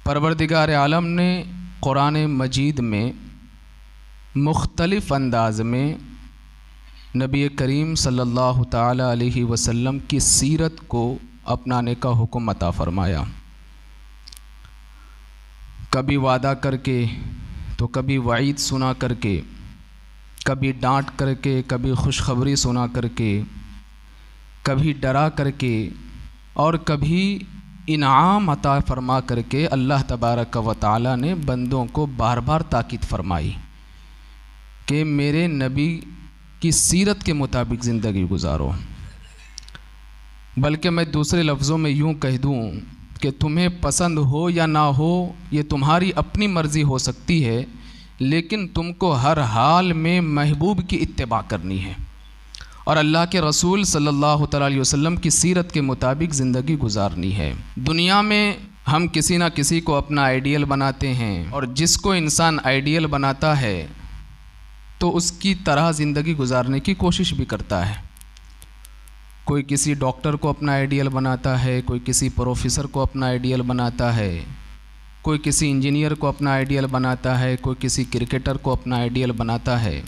परवरदिगार आलम ने कुरान मजीद में मुख्तलिफ़ अंदाज में नबी करीम सल्लल्लाहु ताला अलैहि वसल्लम की सीरत को अपनाने का हुक्म अता फ़रमाया। कभी वादा करके तो कभी वईद सुना करके, कभी डांट करके, कभी खुशखबरी सुना करके, कभी डरा करके और कभी इनाम अता फ़रमा करके अल्लाह तबारक व तआला ने बंदों को बार बार ताकीद फ़रमाई कि मेरे नबी की सीरत के मुताबिक ज़िंदगी गुजारो। बल्कि मैं दूसरे लफ्ज़ों में यूँ कह दूँ कि तुम्हें पसंद हो या ना हो ये तुम्हारी अपनी मर्ज़ी हो सकती है, लेकिन तुमको हर हाल में महबूब की इत्तिबा करनी है और अल्लाह के रसूल सल्लल्लाहु अलैहि वसल्लम की सीरत के मुताबिक ज़िंदगी गुजारनी है। दुनिया में हम किसी ना किसी को अपना आइडियल बनाते हैं और जिसको इंसान आइडियल बनाता है तो उसकी तरह ज़िंदगी गुजारने की कोशिश भी करता है। कोई किसी डॉक्टर को अपना आइडियल बनाता है, कोई किसी प्रोफेसर को अपना आइडियल बनाता है, कोई किसी इंजीनियर को अपना आइडियल बनाता है, कोई किसी क्रिकेटर को अपना आइडियल बनाता है,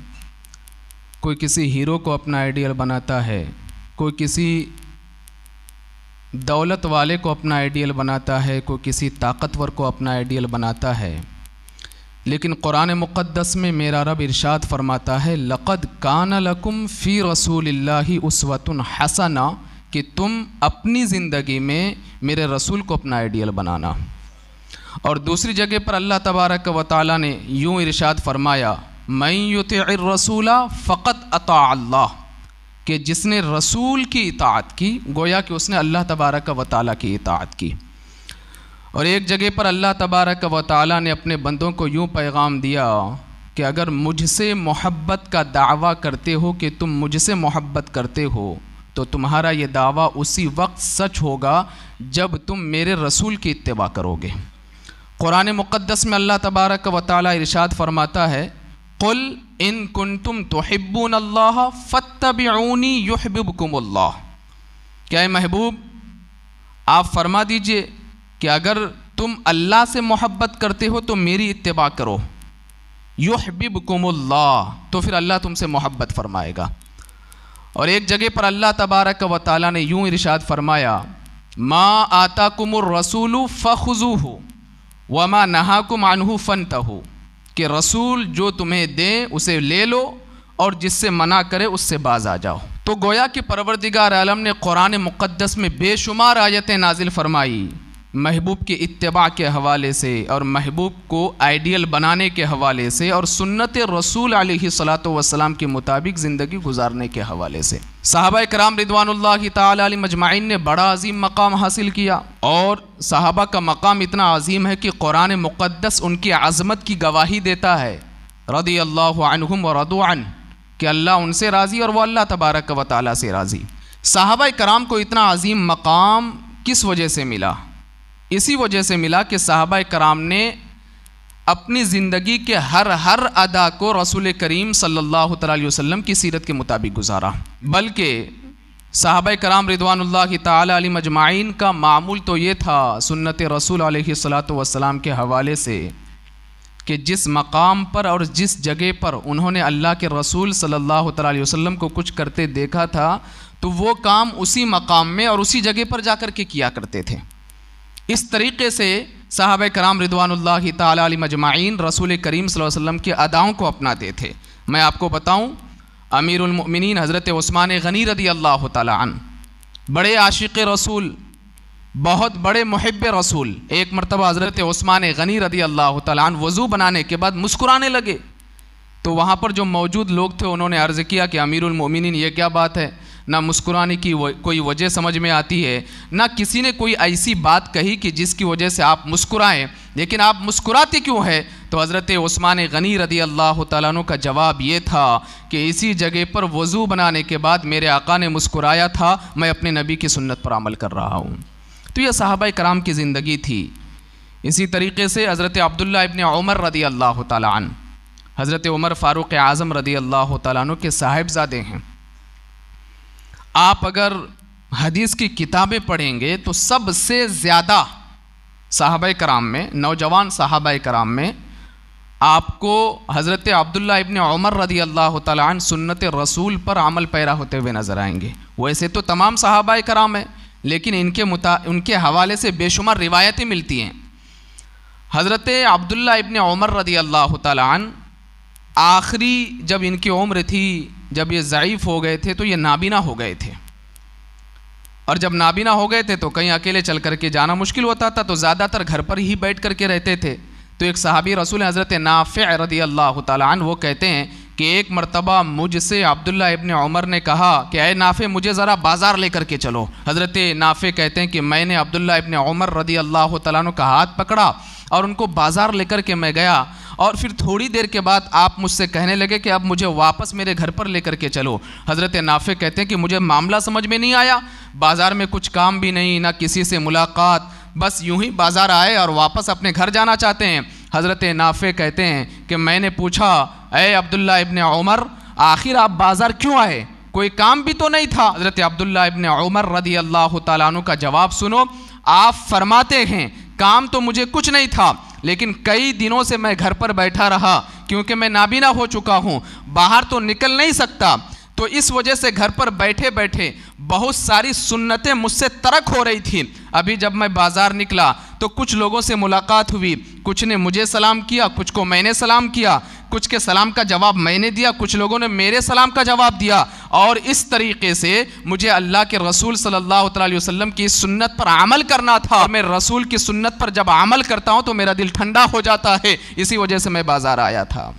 कोई किसी हीरो को अपना आइडियल बनाता है, कोई किसी दौलत वाले को अपना आइडियल बनाता है, कोई किसी ताकतवर को अपना आइडियल बनाता है। लेकिन कुरान मुक़द्दस में मेरा रब इरशाद फरमाता है, लक़द कान लकुम फ़ी रसूलिल्लाहि उस्वतुन हसना, कि तुम अपनी ज़िंदगी में मेरे रसूल को अपना आइडियल बनाना। और दूसरी जगह पर अल्लाह तबारक व तआला ने यूँ इरशाद फरमाया, मन युतिइर रसूला फ़क़त अता अल्लाह, कि जिसने रसूल की इताअत की गोया कि उसने अल्लाह तबारक व तआला की इताअत की। और एक जगह पर अल्लाह तबारक व तआला ने अपने बंदों को यूँ पैगाम दिया कि अगर मुझसे मोहब्बत का दावा करते हो कि तुम मुझसे मोहब्बत करते हो तो तुम्हारा ये दावा उसी वक्त सच होगा जब तुम मेरे रसूल की इत्तिबा करोगे। कुरान मुक़द्दस में अल्लाह तबारक व तआला इरशाद फरमाता है, कुल इन कुंतुम तुहिब्बूनल्लाह फत्तबिऊनी युहिब्बुकुमुल्लाह। क्या है महबूब, आप फरमा दीजिए कि अगर तुम अल्लाह से मोहब्बत करते हो तो मेरी इत्तिबा करो, युहिब्बुकुमुल्लाह, तो फिर अल्लाह तुमसे मोहब्बत फरमाएगा। और एक जगह पर अल्लाह तबारक व तआला ने यूँ इरशाद फरमाया, मा आताकुमुर रसूलु फखुज़ूहु वमा नहाकुम अन्हु फंतहु, कि रसूल जो तुम्हें दे उसे ले लो और जिससे मना करे उससे बाज आ जाओ। तो गोया कि परवरदिगार आलम ने कुरान मुक़द्दस में बेशुमार आयतें नाजिल फरमाई महबूब की इत्तिबा के हवाले से और महबूब को आइडियल बनाने के हवाले से और सुन्नत रसूल अलैहिस्सलातु वस्सलाम के मुताबिक ज़िंदगी गुजारने के हवाले से। सहाबा कराम रिदवानुल्लाहि ताला अलैहिम अजमाइन ने बड़ा अजीम मकाम हासिल किया और सहाबा का मकाम इतना अजीम है कि कुरान मुक़द्दस उनकी अज़मत की गवाही देता है, रदियल्लाहु अन्हुम व रदू अन, कि अल्लाह उनसे राज़ी और वह अल्लाह तबारक व तआला से राज़ी। सहाबा कराम को इतना अजीम मकाम किस वजह से मिला? इसी वजह से मिला कि सहाबा कराम ने अपनी ज़िंदगी के हर अदा को रसूल करीम सल्लल्लाहु अलैहि वसल्लम की सीरत के मुताबिक गुजारा। बल्कि सहाबा कराम रिदवानुल्लाहि ताला अलैहिम अजमाइन का मामूल तो ये था सुन्नत रसूल अलैहिस्सलातु वस्सलाम के हवाले से कि जिस मकाम पर और जिस जगह पर उन्होंने अल्लाह के रसूल सल्लल्लाहु अलैहि वसल्लम को कुछ करते देखा था तो वो काम उसी मकाम में और उसी जगह पर जाकर के किया करते थे। इस तरीक़े से सहाबा कराम रिदवानुल्लाहि ताला अलैहिम अजमाइन रसूल करीम सल्लल्लाहु अलैहि वसल्लम के अदाओं को अपनाते थे। मैं आपको बताऊं, अमीरुल मोमिनीन हज़रत उस्मान गनी रदियल्लाहु ताला अन्हु बड़े आशिक़ रसूल, बहुत बड़े मुहिब्ब रसूल, एक मरतबा हज़रत उस्मान गनी रदियल्लाहु ताला अन्हु वज़ू बनाने के बाद मुस्कुराने लगे तो वहाँ पर जो मौजूद लोग थे उन्होंने अर्ज़ किया कि अमीरुल मोमिनीन ये क्या बात है, ना मुस्कुराने की कोई वजह समझ में आती है, ना किसी ने कोई ऐसी बात कही कि जिसकी वजह से आप मुस्कुराएं, लेकिन आप मुस्कुराते क्यों है? तो हज़रत उस्मान गनी रदियल्लाहु ताला अन्हु का जवाब ये था कि इसी जगह पर वज़ू बनाने के बाद मेरे आका ने मुस्कुराया था, मैं अपने नबी की सुन्नत पर अमल कर रहा हूँ। तो यह सहाबा कराम की ज़िंदगी थी। इसी तरीके से हज़रत अब्दुल्लाह इब्न उमर रदियल्लाहु ताला अन्हु, हज़रत उमर फ़ारूक़ आज़म रदियल्लाहु ताला अन्हु के साहिबज़ादे हैं। आप अगर हदीस की किताबें पढ़ेंगे तो सबसे ज़्यादा सहाबाए कराम में, नौजवान सहाबाए कराम में आपको हज़रत अब्दुल्ला इब्न उमर रदी अल्लाह तआला अन्हु सुन्नत रसूल पर अमल पैरा होते हुए नज़र आएंगे। वैसे तो तमाम सहाबाए कराम हैं, लेकिन उनके हवाले से बेशुमार रिवायतें मिलती हैं। हज़रत अब्दुल्ला इब्न उमर रदी अल्लाह तआला अन्हु आखिरी जब इनकी उम्र थी, जब ये ज़ईफ़ हो गए थे, तो ये नाबीना हो गए थे। और जब नाबीना हो गए थे तो कहीं अकेले चल करके जाना मुश्किल होता था, तो ज़्यादातर घर पर ही बैठ करके रहते थे। तो एक सहाबी रसूल हज़रत नाफ़े रदी अल्लाह तआला अन्हु वो कहते हैं कि एक मरतबा मुझसे अब्दुल्ला इब्न उमर ने कहा कि अय नाफ़े, मुझे ज़रा बाज़ार लेकर के चलो। हज़रत नाफ़े कहते हैं कि मैंने अब्दुल्ला इब्न उमर रदी अल्लाह तआला अन्हु का हाथ पकड़ा और उनको बाज़ार लेकर के मैं गया। और फिर थोड़ी देर के बाद आप मुझसे कहने लगे कि अब मुझे वापस मेरे घर पर लेकर के चलो। हज़रत नाफ़े कहते हैं कि मुझे मामला समझ में नहीं आया, बाज़ार में कुछ काम भी नहीं, ना किसी से मुलाकात, बस यूं ही बाज़ार आए और वापस अपने घर जाना चाहते हैं। हज़रत नाफ़े कहते हैं कि मैंने पूछा, अय अब्दुल्ला इब्न उमर, आखिर आप बाज़ार क्यों आए? कोई काम भी तो नहीं था। हज़रत अब्दुल्ला इब्न उमर रदी अल्लाह तआला अन्हु का जवाब सुनो। आप फरमाते हैं, काम तो मुझे कुछ नहीं था, लेकिन कई दिनों से मैं घर पर बैठा रहा, क्योंकि मैं नाबीना हो चुका हूँ, बाहर तो निकल नहीं सकता। तो इस वजह से घर पर बैठे बैठे बहुत सारी सुन्नतें मुझसे तरक हो रही थी। अभी जब मैं बाज़ार निकला तो कुछ लोगों से मुलाकात हुई, कुछ ने मुझे सलाम किया, कुछ को मैंने सलाम किया, कुछ के सलाम का जवाब मैंने दिया, कुछ लोगों ने मेरे सलाम का जवाब दिया। और इस तरीके से मुझे अल्लाह के रसूल सल्लल्लाहु अलैहि वसल्लम की सुन्नत पर अमल करना था। मैं रसूल की सुन्नत पर जब अमल करता हूँ तो मेरा दिल ठंडा हो जाता है। इसी वजह से मैं बाज़ार आया था।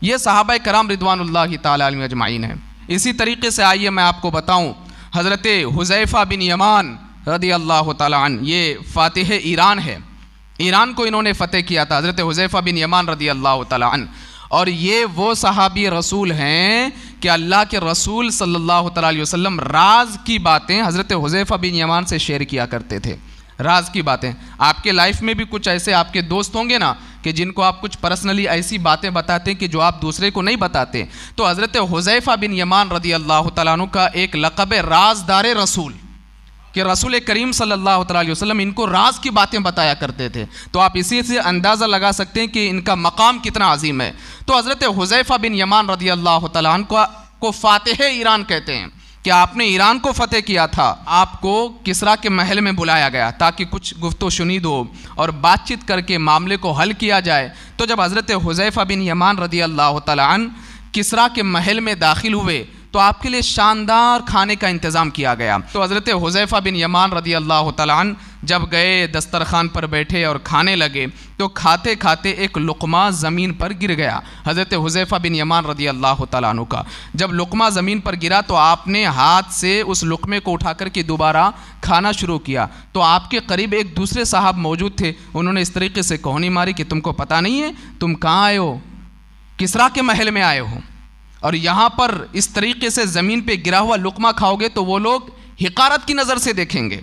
ये सहाबाए कराम रिदवानुल्लाहि ताला अलैहिम अजमाइन है। इसी तरीके से आइए मैं आपको बताऊँ, हज़रत हुज़ैफ़ा बिन यमान रदी अल्लाह ताला अन्हु, ये फ़ातिह ईरान है, ईरान को इन्होंने फ़तेह किया था, हज़रत हुज़ैफ़ा बिन यमान रदी अल्लाह ताला अन्हु। और ये वो सहाबी रसूल हैं कि अल्लाह के रसूल सल्लल्लाहु अलैहि वसल्लम राज की बातें हज़रत हुज़ैफ़ा बिन यमान से शेयर किया करते थे। राज की बातें, आपके लाइफ में भी कुछ ऐसे आपके दोस्त होंगे ना कि जिनको आप कुछ पर्सनली ऐसी बातें बताते हैं कि जो आप दूसरे को नहीं बताते। तो हज़रत हुज़ैफ़ा बिन यमान रदी अल्लाह तआला अन्हु का एक लक़ब है राज़दार रसूल, कि रसूल करीम सल्लल्लाहु अलैहि वसल्लम इनको राज की बातें बताया करते थे। तो आप इसी से अंदाज़ा लगा सकते हैं कि इनका मकाम कितना अजीम है। तो हज़रत हुज़ैफ़ा बिन यमान रदी अल्लाह तआला अन्हु को फ़ातिह ईरान कहते हैं कि आपने ईरान को फ़तेह किया था। आपको किसरा के महल में बुलाया गया ताकि कुछ गुफ्तो शुनीद हो और बातचीत करके मामले को हल किया जाए। तो जब हज़रत हुज़ैफ़ा बिन यमान रदी अल्लाह तआला अन्हु किसरा के महल में दाखिल हुए तो आपके लिए शानदार खाने का इंतज़ाम किया गया। तो हज़रत हुज़ैफ़ा बिन यमान रदी अल्लाह तआला अन्हु जब गए, दस्तरखान पर बैठे और खाने लगे, तो खाते खाते एक लुक़मा ज़मीन पर गिर गया हज़रत हुज़ैफ़ा बिन यमान रदी अल्लाह तआला अन्हु का। जब लुक़मा ज़मीन पर गिरा तो आपने हाथ से उस लुक़मे को उठा कर के दोबारा खाना शुरू किया। तो आपके करीब एक दूसरे साहब मौजूद थे, उन्होंने इस तरीके से कोहनी मारी कि तुमको पता नहीं है तुम कहाँ आए हो, किसरा के महल में आए हो, और यहाँ पर इस तरीके से ज़मीन पे गिरा हुआ लुक़मा खाओगे तो वो लोग हिकारत की नज़र से देखेंगे।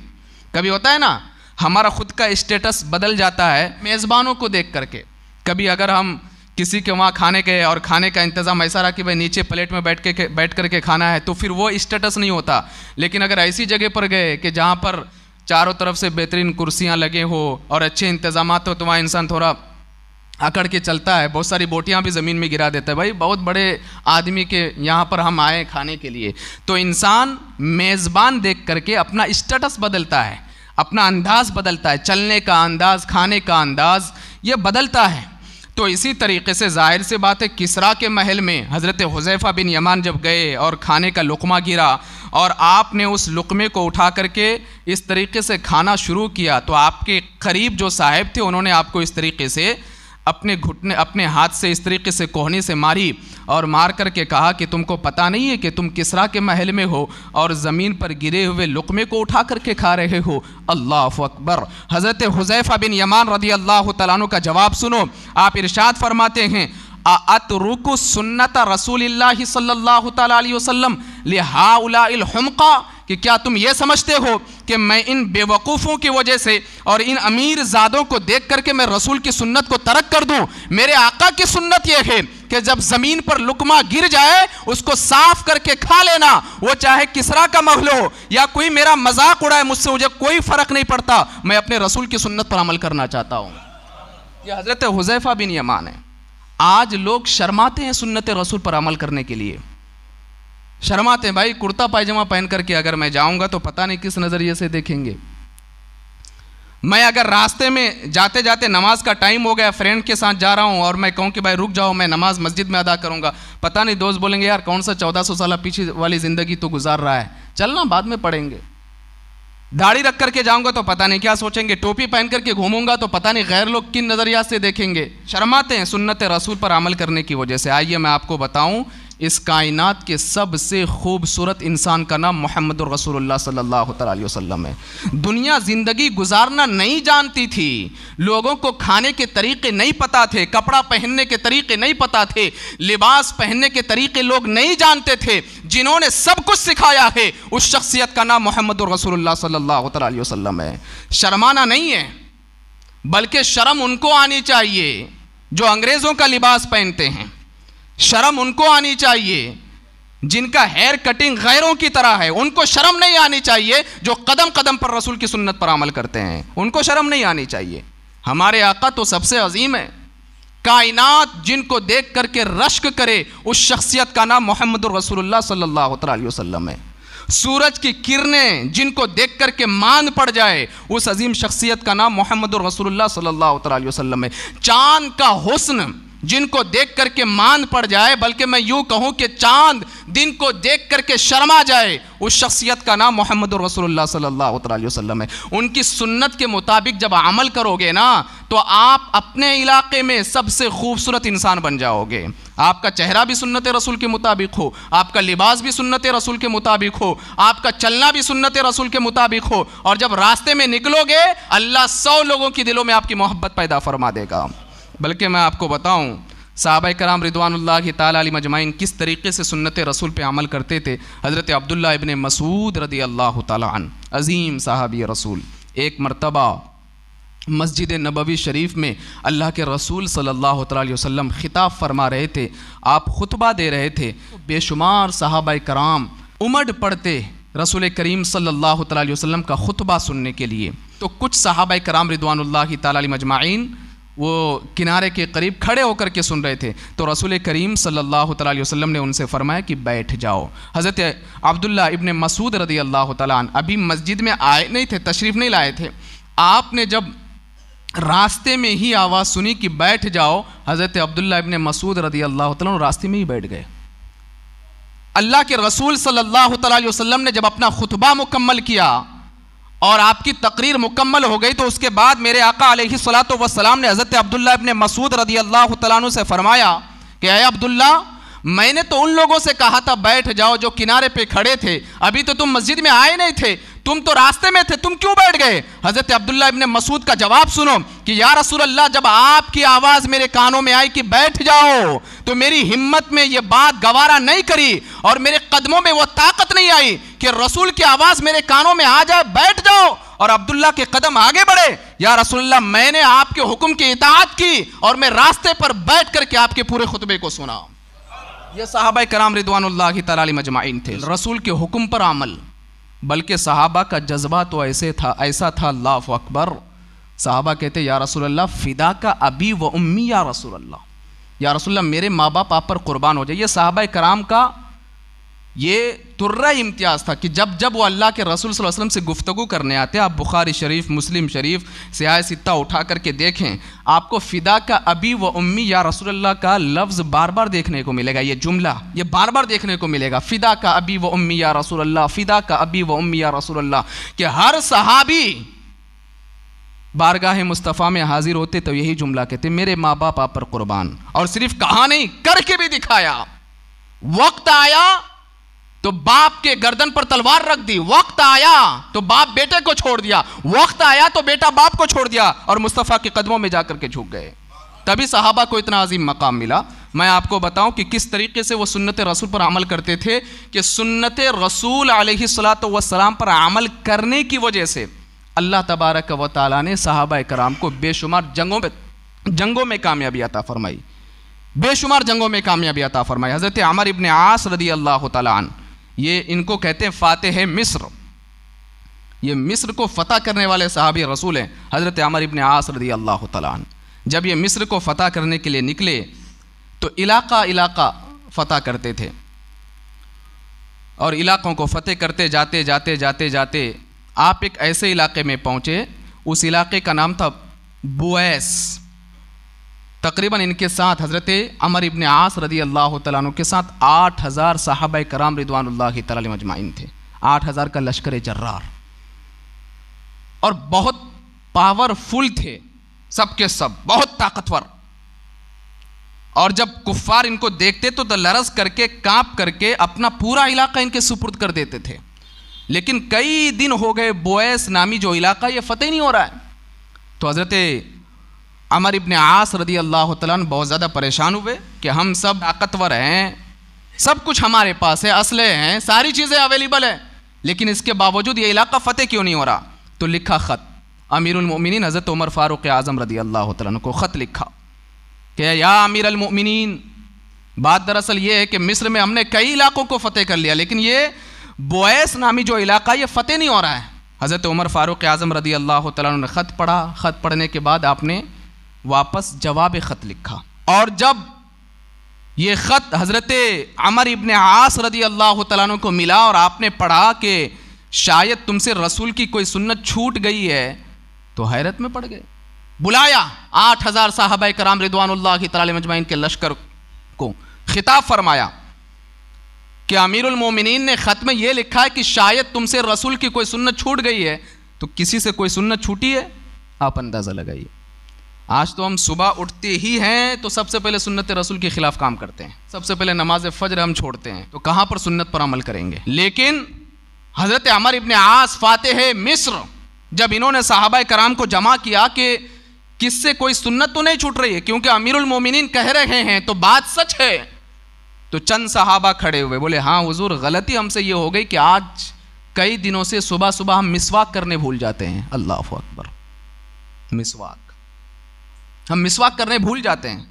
कभी होता है ना, हमारा ख़ुद का स्टेटस बदल जाता है मेज़बानों को देख करके। कभी अगर हम किसी के वहाँ खाने गए और खाने का इंतज़ाम ऐसा रहा कि भाई नीचे प्लेट में बैठ करके खाना है, तो फिर वो स्टेटस नहीं होता। लेकिन अगर ऐसी जगह पर गए कि जहाँ पर चारों तरफ से बेहतरीन कुर्सियाँ लगे हो और अच्छे इंतज़ाम हो, तो वहाँ इंसान थोड़ा अकड़ के चलता है, बहुत सारी बोटियाँ भी ज़मीन में गिरा देता है, भाई बहुत बड़े आदमी के यहाँ पर हम आए खाने के लिए। तो इंसान मेज़बान देख करके अपना स्टेटस बदलता है, अपना अंदाज़ बदलता है, चलने का अंदाज़, खाने का अंदाज़ ये बदलता है। तो इसी तरीके से ज़ाहिर सी बात है, किसरा के महल में हज़रत हुज़ैफ़ा बिन यमान जब गए और खाने का लुक़मा गिरा और आपने उस लुक़मे को उठा करके इस तरीके से खाना शुरू किया, तो आपके करीब जो साहिब थे उन्होंने आपको इस तरीके से अपने घुटने, अपने हाथ से इस तरीके से कोहनी से मारी और मार करके कहा कि तुमको पता नहीं है कि तुम किसरा के महल में हो और ज़मीन पर गिरे हुए लुक़मे को उठा करके खा रहे हो। अल्लाहु अकबर। हज़रत हुज़ैफ़ा बिन यमान रदी अल्लाह तआला अन्हु का जवाब सुनो। आप इरशाद फरमाते हैं, अतरुकु सुन्नत रसूलिल्लाहि सल्लल्लाहु तआला अलैहि वसल्लम लिहाउलाइल हुमक़ा, कि क्या तुम ये समझते हो कि मैं इन बेवकूफ़ों की वजह से और इन अमीर ज़ादों को देख करके मैं रसूल की सुन्नत को तरक कर दूं? मेरे आका की सुन्नत यह है कि जब ज़मीन पर लुकमा गिर जाए उसको साफ करके खा लेना, वो चाहे किसरा का महल हो या कोई मेरा मजाक उड़ाए, मुझसे मुझे कोई फ़र्क नहीं पड़ता, मैं अपने रसूल की सुन्नत पर अमल करना चाहता हूँ। यह हज़रत हुज़ैफ़ा बिन यमान है। आज लोग शर्माते हैं सुन्नत रसूल पर अमल करने के लिए, शर्माते हैं। भाई कुर्ता पायजामा पहन करके अगर मैं जाऊंगा तो पता नहीं किस नज़रिए से देखेंगे। मैं अगर रास्ते में जाते जाते नमाज का टाइम हो गया, फ्रेंड के साथ जा रहा हूं और मैं कहूं कि भाई रुक जाओ, मैं नमाज मस्जिद में अदा करूंगा, पता नहीं दोस्त बोलेंगे यार कौन सा 1400 साल पीछे वाली ज़िंदगी तो गुजार रहा है, चलना बाद में पढ़ेंगे। दाढ़ी रख करके जाऊंगा तो पता नहीं क्या सोचेंगे, टोपी पहन करके घूमूंगा तो पता नहीं गैर लोग किन नज़रिया से देखेंगे। शर्माते हैं सुन्नत रसूल पर अमल करने की वजह से। आइए मैं आपको बताऊं, इस कायनात के सबसे खूबसूरत इंसान का नाम मोहम्मद रसूलुल्लाह सल्लल्लाहु अलैहि वसल्लम है। दुनिया ज़िंदगी गुजारना नहीं जानती थी, लोगों को खाने के तरीक़े नहीं पता थे, कपड़ा पहनने के तरीक़े नहीं पता थे, लिबास पहनने के तरीक़े लोग नहीं जानते थे। जिन्होंने सब कुछ सिखाया है उस शख्सियत का नाम मोहम्मद रसूलुल्लाह सल्लल्लाहु अलैहि वसल्लम है। शर्माना नहीं है, बल्कि शर्म उनको आनी चाहिए जो अंग्रेज़ों का लिबास पहनते हैं। शर्म उनको आनी चाहिए जिनका हेयर कटिंग गैरों की तरह है। उनको शर्म नहीं आनी चाहिए जो कदम कदम पर रसूल की सुन्नत पर अमल करते हैं, उनको शर्म नहीं आनी चाहिए। हमारे आका तो सबसे अजीम है। कायनात जिनको देख करके रश्क करे उस शख्सियत का नाम मोहम्मद रसूलुल्लाह सल्लल्लाहु अलैहि वसल्लम है। सूरज की किरणें जिनको देख करके मान पड़ जाए उस अजीम शख्सियत का नाम मोहम्मद रसूलुल्लाह सल्लल्लाहु अलैहि वसल्लम है। चांद का हुस्न जिनको देख करके मान पड़ जाए, बल्कि मैं यूं कहूं कि चांद दिन को देख करके शर्मा जाए, उस शख्सियत का नाम मोहम्मद रसूलुल्लाह सल्लल्लाहु अलैहि वसल्लम है। उनकी सुन्नत के मुताबिक जब अमल करोगे ना तो आप अपने इलाके में सबसे खूबसूरत इंसान बन जाओगे। आपका चेहरा भी सुन्नत रसूल के मुताबिक हो, आपका लिबास भी सुन्नत रसूल के मुताबिक हो, आपका चलना भी सुन्नत रसूल के मुताबिक हो, और जब रास्ते में निकलोगे अल्लाह 100 लोगों की दिलों में आपकी मोहब्बत पैदा फरमा देगा। बल्कि मैं आपको बताऊं सहाबा कराम रिदवानुल्लाहि ताला अलैहिम अजमाइन किस तरीके से सुन्नत रसूल पे अमल करते थे। हज़रत अब्दुल्ला इब्ने मसूद रदी अल्लाह ताला अन्हु अज़ीम साहबी रसूल एक मरतबा मस्जिद नबवी शरीफ में अल्लाह के रसूल सल्लल्लाहु अलैहि वसल्लम खिताब फरमा रहे थे, आप खुतबा दे रहे थे। बेशुमार सहाबा कराम उमड़ पड़ते रसूल करीम सल्लल्लाहु अलैहि वसल्लम का खुतबा सुनने के लिए। तो कुछ सहाबा कराम रिदवानुल्लाहि ताला अलैहिम अजमाइन वो किनारे के करीब खड़े होकर के सुन रहे थे। तो रसूल करीम सल्लल्लाहु अलैहि वसल्लम ने उनसे फरमाया कि बैठ जाओ। हज़रत अब्दुल्ला इब्ने मसूद रदी अल्लाह तआला अन्हु अभी मस्जिद में आए नहीं थे, तशरीफ़ नहीं लाए थे। आपने जब रास्ते में ही आवाज़ सुनी कि बैठ जाओ, हज़रत अब्दुल्ला इब्ने मसूद रदी अल्लाह तआला अन्हु रास्ते में ही बैठ गए। अल्लाह के रसूल सल्लल्लाहु अलैहि वसल्लम ने जब अपना खुतबा मुकम्मल किया और आपकी तकरीर मुकम्मल हो गई तो उसके बाद मेरे आका अलैहिस्सलातु वस्सलाम ने हज़रत अब्दुल्ला इब्ने मसूद रदी अल्लाह तआला अन्हु से फरमाया कि अय अब्दुल्ला, मैंने तो उन लोगों से कहा था बैठ जाओ जो किनारे पे खड़े थे, अभी तो तुम मस्जिद में आए नहीं थे, तुम तो रास्ते में थे, तुम क्यों बैठ गए? हज़रत अब्दुल्ला इब्ने मसूद का जवाब सुनो कि या रसूल अल्लाह, जब आपकी आवाज़ मेरे कानों में आई कि बैठ जाओ तो मेरी हिम्मत में ये बात गवारा नहीं करी और मेरे कदमों में वो ताकत नहीं आई कि रसूल की आवाज़ मेरे कानों में आ जाए, बैठ जाओ। और अब्दुल्ला के कदम आगे बढ़े, या रसूलल्लाह, मैंने आपके हुक्म की इताअत की और मैं रास्ते पर बैठ करके आपके पूरे खुतबे को सुना। ये सहाबा कराम रिदवानुल्लाहि ताला अलैहिम अजमाइन थे, रसूल के हुक्म पर अमल। बल्कि सहाबा का जज्बा तो ऐसा था अल्लाहु अकबर। सहाबा कहते या रसूलल्लाह, फ़िदा का अबी व उम्मी या रसूलल्लाह, या रसूलल्लाह मेरे माँ बाप आप पर कुर्बान हो जाए। ये सहाबा कराम का ये तुर्रा इम्तियाज़ था कि जब जब वो अल्लाह के रसूल सल्लल्लाहु अलैहि वसल्लम से गुफ्तगू करने आते, आप बुखारी शरीफ, मुस्लिम शरीफ, सियाह सित्ता उठा करके देखें, आपको फ़िदा का अबी व उम्मी या रसूलल्लाह का लफ्ज़ बार बार देखने को मिलेगा। ये जुमला ये बार बार देखने को मिलेगा, फ़िदा का अबी व उम्मी या रसूलल्लाह, फ़िदा का अबी व उम्मी या रसूलल्लाह। कि हर सहाबी बारगाह मुस्तफ़ा में हाजिर होते तो यही जुमला कहते, मेरे माँ बाप आप पर कुर्बान। और सिर्फ कहा नहीं, करके भी दिखाया। वक्त आया तो बाप के गर्दन पर तलवार रख दी, वक्त आया तो बाप बेटे को छोड़ दिया, वक्त आया तो बेटा बाप को छोड़ दिया और मुस्तफ़ा के कदमों में जाकर के झुक गए। तभी सहाबा को इतना अजीम मकाम मिला। मैं आपको बताऊं कि किस तरीके से वो सुन्नत रसूल पर अमल करते थे कि सुन्नत रसूल अलैहिस्सलातु वस्सलाम पर अमल करने की वजह से अल्लाह तबारक व तआला ने सहाबा कराम को बेशुमार जंगों में कामयाबी अता फरमाई, बेशुमार जंगों में कामयाबी अता फरमाई। हज़रत अमर इब्न आस रदी अल्लाह तआला अन्हु, ये इनको कहते हैं फातिह मिस्र, ये मिस्र को फ़तह करने वाले सहाबी रसूल हैं हज़रत अमर इब्न आस रदी अल्लाह तआला अन्हु। जब ये मिस्र को फ़तह करने के लिए निकले तो इलाका इलाका फ़तह करते थे और इलाक़ों को फ़तह करते जाते जाते जाते जाते आप एक ऐसे इलाके में पहुँचे, उस इलाके का नाम था बुएस। तकरीबन इनके साथ हज़रत अमर इब्न आस रदी अल्लाह तआला अन्हु के साथ 8000 सहाबा कराम रिदवानुल्लाहि तआला अलैहिम अजमाइन थे, 8000 का लश्कर जर्रार, और बहुत पावरफुल थे, सबके सब बहुत ताकतवर। और जब कुफ्फार इनको देखते तो लरज़ करके कांप करके अपना पूरा इलाका इनके सुपुर्द कर देते थे। लेकिन कई दिन हो गए बुएस नामी जो इलाका ये फतेह नहीं हो रहा है। तो हज़रत अमर इब्न आस रदी अल्लाह तआला अन्हु बहुत ज़्यादा परेशान हुए कि हम सब ताकतवर हैं, सब कुछ हमारे पास है, असले हैं, सारी चीज़ें अवेलेबल है, लेकिन इसके बावजूद ये इलाका फ़तेह क्यों नहीं हो रहा। तो लिखा ख़त, अमीरुल मोमिनीन हज़रत उमर फ़ारूक आज़म रदी अल्लाह तआला अन्हु को ख़त लिखा कि या अमीरुल मोमिनीन, बात दरअसल ये है कि मिस्र में हमने कई इलाकों को फ़तेह कर लिया, लेकिन ये बुएस नामी जो इलाका ये फ़तेह नहीं हो रहा है। हज़रत उमर फ़ारूक आज़म रदी अल्लाह तआला अन्हु ने ख़त पढ़ा, ख़त पढ़ने के बाद आपने वापस जवाब ख़त लिखा, और जब ये ख़त हज़रत अमर इब्न आस रदी अल्लाह तआला अन्हु को मिला और आपने पढ़ा कि शायद तुमसे रसूल की कोई सुन्नत छूट गई है, तो हैरत में पड़ गए। बुलाया 8000 सहाबा कराम रिदवानुल्लाहि तआला अलैहिम अजमाइन के लश्कर को, खिताब फरमाया कि अमीरुल मोमिनीन ने ख़त में ये लिखा है कि शायद तुमसे रसूल की कोई सुन्नत छूट गई है। तो किसी से कोई सुन्नत छूटी है? आप अंदाज़ा लगाइए। आज तो हम सुबह उठते ही हैं तो सबसे पहले सुन्नत रसूल के ख़िलाफ़ काम करते हैं, सबसे पहले नमाज फ़ज्र हम छोड़ते हैं, तो कहाँ पर सुन्नत पर अमल करेंगे। लेकिन हज़रत अमर इब्न आस फातिह मिस्र, जब इन्होंने सहाबा कराम को जमा किया कि किससे कोई सुन्नत तो नहीं छूट रही है, क्योंकि अमीरुल मोमिनीन कह रहे हैं तो बात सच है, तो चंद सहाबा खड़े हुए, बोले हाँ हुजूर, गलती हमसे ये हो गई कि आज कई दिनों से सुबह सुबह हम मिसवाक करने भूल जाते हैं। अल्लाहु अकबर, मिसवाक, हम मिसवाक करने भूल जाते हैं।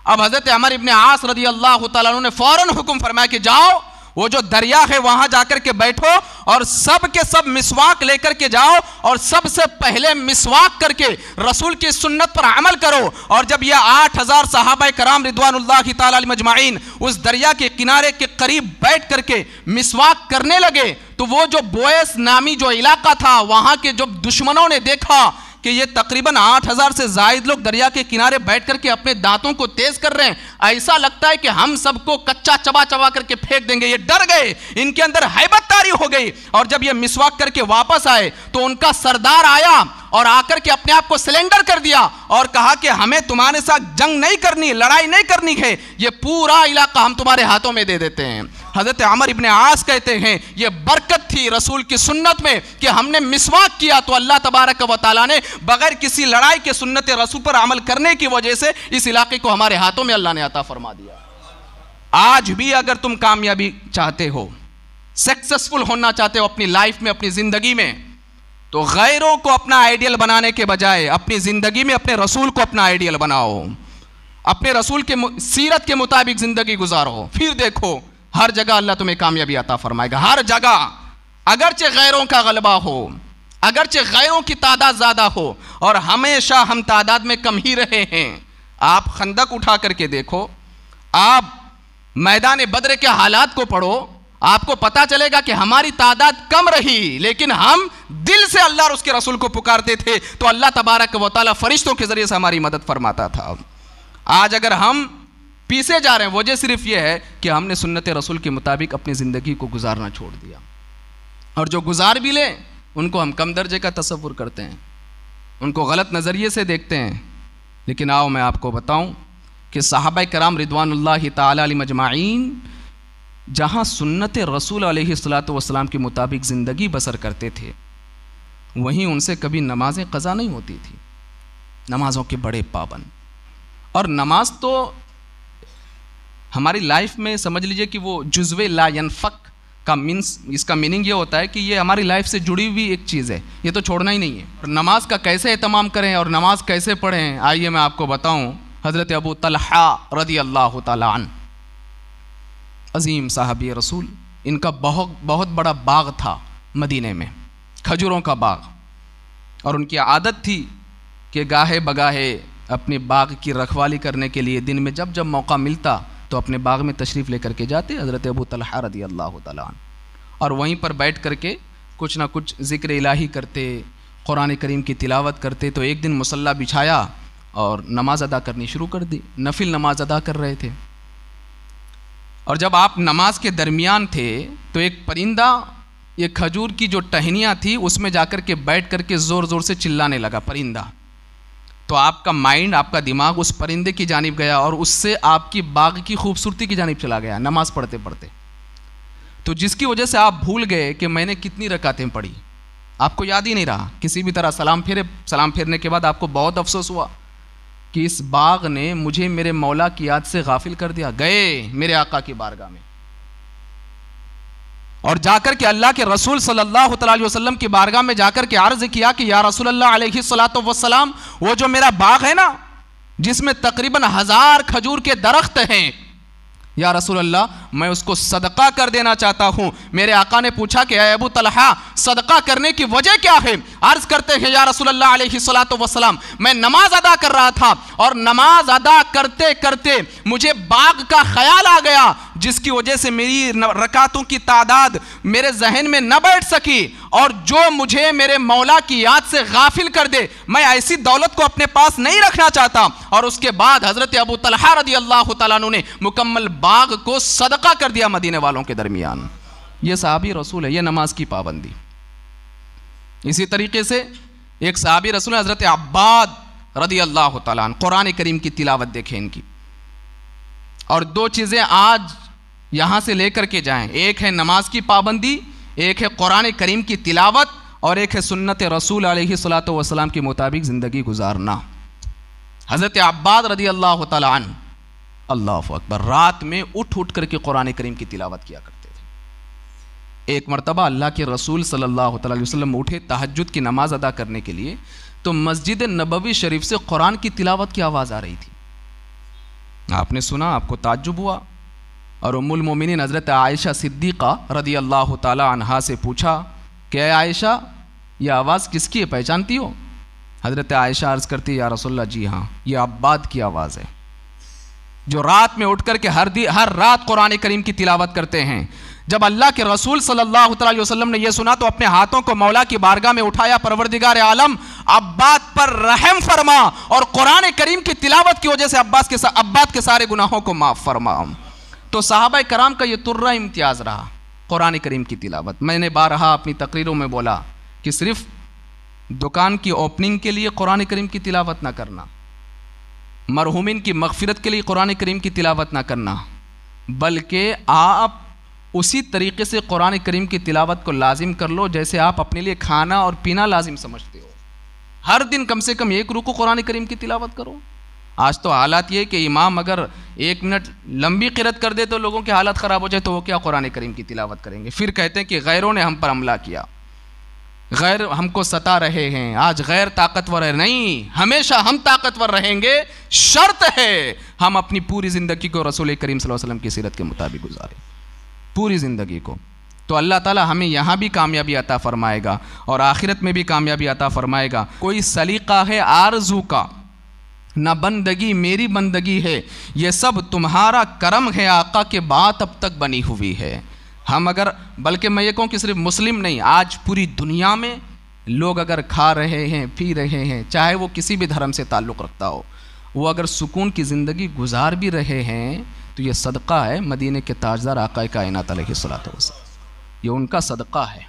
अब हज़रत अमर इब्न आस रदी अल्लाह तआला अन्हु ने फ़ौरन हुक्म फरमाया कि जाओ वो जो दरिया है वहां जाकर के बैठो और सब के सब मिसवाक लेकर के जाओ और सबसे पहले मिसवाक करके रसूल की सुन्नत पर अमल करो। और जब यह 8000 सहाबा कराम रिदवानुल्लाहि तआला अलैहिम अजमाइन उस दरिया के किनारे के करीब बैठ करके मिसवाक करने लगे, तो वो जो बुएस नामी जो इलाका था वहां के जो दुश्मनों ने देखा कि ये तकरीबन 8000 से ज़ायद लोग दरिया के किनारे बैठ करके अपने दांतों को तेज कर रहे हैं, ऐसा लगता है कि हम सबको कच्चा चबा चबा करके फेंक देंगे। ये डर गए, इनके अंदर हैबत तारी हो गई। और जब ये मिसवाक करके वापस आए तो उनका सरदार आया और आकर के अपने आप को सिलेंडर कर दिया और कहा कि हमें तुम्हारे साथ जंग नहीं करनी, लड़ाई नहीं करनी है, ये पूरा इलाका हम तुम्हारे हाथों में दे देते हैं। हज़रत अमर इब्न आस कहते हैं ये बरकत थी रसूल की सुन्नत में कि हमने मिसवाक किया तो अल्लाह तबारक व तआला ने बगैर किसी लड़ाई के सुन्नत रसूल पर अमल करने की वजह से इस इलाके को हमारे हाथों में अल्लाह ने अता फरमा दिया। आज भी अगर तुम कामयाबी चाहते हो, सक्सेसफुल होना चाहते हो अपनी लाइफ में, अपनी ज़िंदगी में, तो गैरों को अपना आइडियल बनाने के बजाय अपनी ज़िंदगी में अपने रसूल को अपना आइडियल बनाओ, अपने रसूल के सीरत के मुताबिक ज़िंदगी गुजारो, फिर देखो हर जगह अल्लाह तुम्हें कामयाबी अता फरमाएगा। हर जगह, अगरचे गैरों का गलबा हो, अगरचे गैरों की तादाद ज़्यादा हो, और हमेशा हम तादाद में कम ही रहे हैं। आप खंदक उठा करके देखो, आप मैदान बद्र के हालात को पढ़ो, आपको पता चलेगा कि हमारी तादाद कम रही, लेकिन हम दिल से अल्लाह और उसके रसूल को पुकारते थे तो अल्लाह तबारक व तआला फरिश्तों के ज़रिए से हमारी मदद फरमाता था। आज अगर हम पीछे जा रहे हैं, वजह सिर्फ यह है कि हमने सुन्नत रसूल के मुताबिक अपनी ज़िंदगी को गुजारना छोड़ दिया, और जो गुजार भी ले उनको हम कम दर्जे का तसव्वुर करते हैं, उनको गलत नज़रिए से देखते हैं। लेकिन आओ मैं आपको बताऊं कि सहाबा कराम रिदवानुल्लाहि तआला अलैहिम अजमाइन जहाँ सुन्नत रसूल अलैहिस्सलातु वस्सलाम के मुताबिक ज़िंदगी बसर करते थे, वहीं उनसे कभी नमाजें क़ज़ा नहीं होती थी, नमाज़ों के बड़े पाबंद। और नमाज तो हमारी लाइफ में समझ लीजिए कि वो जुज़्वे ला यनफ़क का मीन्स, इसका मीनिंग ये होता है कि ये हमारी लाइफ से जुड़ी हुई एक चीज़ है, ये तो छोड़ना ही नहीं है। और नमाज का कैसे एहतमाम करें और नमाज कैसे पढ़ें, आइए मैं आपको बताऊं। हज़रत अबू तलहा रदी अल्लाह तआला अन्हु, अज़ीम साहबी रसूल, इनका बहुत बड़ा बाग था मदीने में, खजूरों का बाग। और उनकी आदत थी कि गाहे बगाहे अपने बाग की रखवाली करने के लिए दिन में जब जब मौका मिलता तो अपने बाग में तशरीफ़ लेकर के जाते हज़रत अबू तलहा रदी अल्लाह तआला अन्हु, और वहीं पर बैठ करके कुछ ना कुछ ज़िक्र इलाही करते, कुरान करीम की तिलावत करते। तो एक दिन मुसल्ला बिछाया और नमाज अदा करनी शुरू कर दी, नफिल नमाज अदा कर रहे थे। और जब आप नमाज के दरमियान थे तो एक परिंदा, ये खजूर की जो टहनियाँ थी उसमें जाकर के बैठ करके ज़ोर ज़ोर से चिल्लाने लगा परिंदा। तो आपका माइंड, आपका दिमाग उस परिंदे की जानिब गया और उससे आपकी बाग की खूबसूरती की जानिब चला गया नमाज पढ़ते पढ़ते। तो जिसकी वजह से आप भूल गए कि मैंने कितनी रकातें पढ़ी, आपको याद ही नहीं रहा। किसी भी तरह सलाम फेरने के बाद आपको बहुत अफसोस हुआ कि इस बाग ने मुझे मेरे मौला की याद से गाफिल कर दिया। गए मेरे आका की बारगाह में और जाकर के अल्लाह के रसूल सल्लल्लाहु अलैहि वसल्लम की बारगाह में जाकर के अर्ज़ किया कि या रसूल अल्लाह अलैहि सलातो वस्सलाम, वो जो मेरा बाग है ना जिसमें तकरीबन 1000 खजूर के दरख्त हैं, या रसूल अल्लाह मैं उसको सदका कर देना चाहता हूँ। मेरे आका ने पूछा कि अबू तलहा सदका करने की वजह क्या है? अर्ज़ करते हैं या रसूल अल्लाह अलैहि सलातो वस्सलाम, मैं नमाज अदा कर रहा था और नमाज अदा करते करते मुझे बाग का ख्याल आ गया, जिसकी वजह से मेरी रकातों की तादाद मेरे जहन में न बैठ सकी और जो मुझे मेरे मौला की याद से गाफिल कर दे, मैं ऐसी दौलत को अपने पास नहीं रखना चाहता। और उसके बाद हज़रत अबू तलहा रदी अल्लाह तआला अन्हु ने मुकम्मल बाग को सदका कर दिया मदीने वालों के दरमियान। ये सहाबी रसूल है, ये नमाज की पाबंदी। इसी तरीके से एक सहाबी रसूल हज़रत अब्बाद रदी अल्लाह तआला अन्हु, कुरान करीम की तिलावत देखें इनकी। और दो चीज़ें आज यहाँ से लेकर के जाएं, एक है नमाज की पाबंदी, एक है कुरान करीम की तिलावत और एक है सुन्नत रसूल अलैहि सलातो वस्सलाम के मुताबिक ज़िंदगी गुजारना। हज़रत अब्बाद रदी अल्लाह तआला अन्हु, अल्लाहु अकबर, रात में उठ करके कुरान करीम की तिलावत किया करते थे। एक मरतबा अल्लाह के रसूल सल्लल्लाहु अलैहि वसल्लम उठे तहज्जुद की नमाज अदा करने के लिए, तो मस्जिद नबवी शरीफ से कुरान की तिलावत की आवाज़ आ रही थी। आपने सुना, आपको ताज्जुब हुआ और उम्मुल मोमिनीन हज़रत आयशा सिद्दीक़ा रदी अल्लाह ताला अन्हा से पूछा कि आयशा, यह आवाज़ किसकी है, पहचानती हो? हज़रत आयशा अर्ज़ करती, या रसूलल्लाह, जी हाँ, ये अब्बाद की आवाज़ है जो रात में उठ कर के हर रात कुरान करीम की तिलावत करते हैं। जब अल्लाह के रसूल सल्लल्लाहु अलैहि वसल्लम ने यह सुना तो अपने हाथों को मौला की बारगाह में उठाया, परवरदिगार आलम अब्बाद पर रहम फरमा और कुरान करीम की तिलावत की वजह से अब्बाद के सारे गुनाहों को माफ़ फरमा। तो सहाबा कराम का ये तुर्रा इम्तियाज़ रहा कुरान करीम की तिलावत। मैंने बारहा अपनी तकरीरों में बोला कि सिर्फ दुकान की ओपनिंग के लिए कुरान करीम की तिलावत ना करना, मरहूमिन की मग़फ़िरत के लिए कुरान करीम की तिलावत ना करना, बल्कि आप उसी तरीके से कुरान करीम की तिलावत को लाजिम कर लो जैसे आप अपने लिए खाना और पीना लाजिम समझते हो। हर दिन कम से कम 1 रुकू कुरान करीम की तिलावत करो। आज तो हालात ये कि इमाम अगर 1 मिनट लंबी क़िरात कर दे तो लोगों की हालत ख़राब हो जाए, तो वो क्या कुरान करीम की तिलावत करेंगे। फिर कहते हैं कि गैरों ने हम पर हमला किया, गैर हमको सता रहे हैं, आज गैर ताकतवर है। नहीं, हमेशा हम ताकतवर रहेंगे, शर्त है हम अपनी पूरी ज़िंदगी को रसूल करीम सल्लल्लाहु अलैहि वसल्लम की सीरत के मुताबिक गुजारें, पूरी ज़िंदगी को। तो अल्लाह ताला हमें यहाँ भी कामयाबी अता फ़रमाएगा और आखिरत में भी कामयाबी अता फ़रमाएगा। कोई सलीक़ा है आरज़ू का, ना बंदगी मेरी बंदगी है, ये सब तुम्हारा करम है आका के बात अब तक बनी हुई है। हम अगर, बल्कि मैं ये कहूँ कि सिर्फ मुस्लिम नहीं, आज पूरी दुनिया में लोग अगर खा रहे हैं, पी रहे हैं, चाहे वो किसी भी धर्म से ताल्लुक़ रखता हो, वो अगर सुकून की ज़िंदगी गुजार भी रहे हैं तो ये सदका है मदीने के ताजदार आका कायनात अलैहिस्सलातु वस्सलाम, ये उनका सदका है।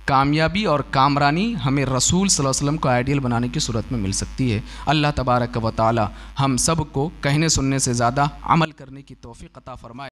कामयाबी और कामरानी हमें रसूल सल्लल्लाहु अलैहि वसल्लम को आइडियल बनाने की सूरत में मिल सकती है। अल्लाह तबारक व तआला हम सब को कहने सुनने से ज़्यादा अमल करने की तौफ़ीक़ अता फ़रमाए।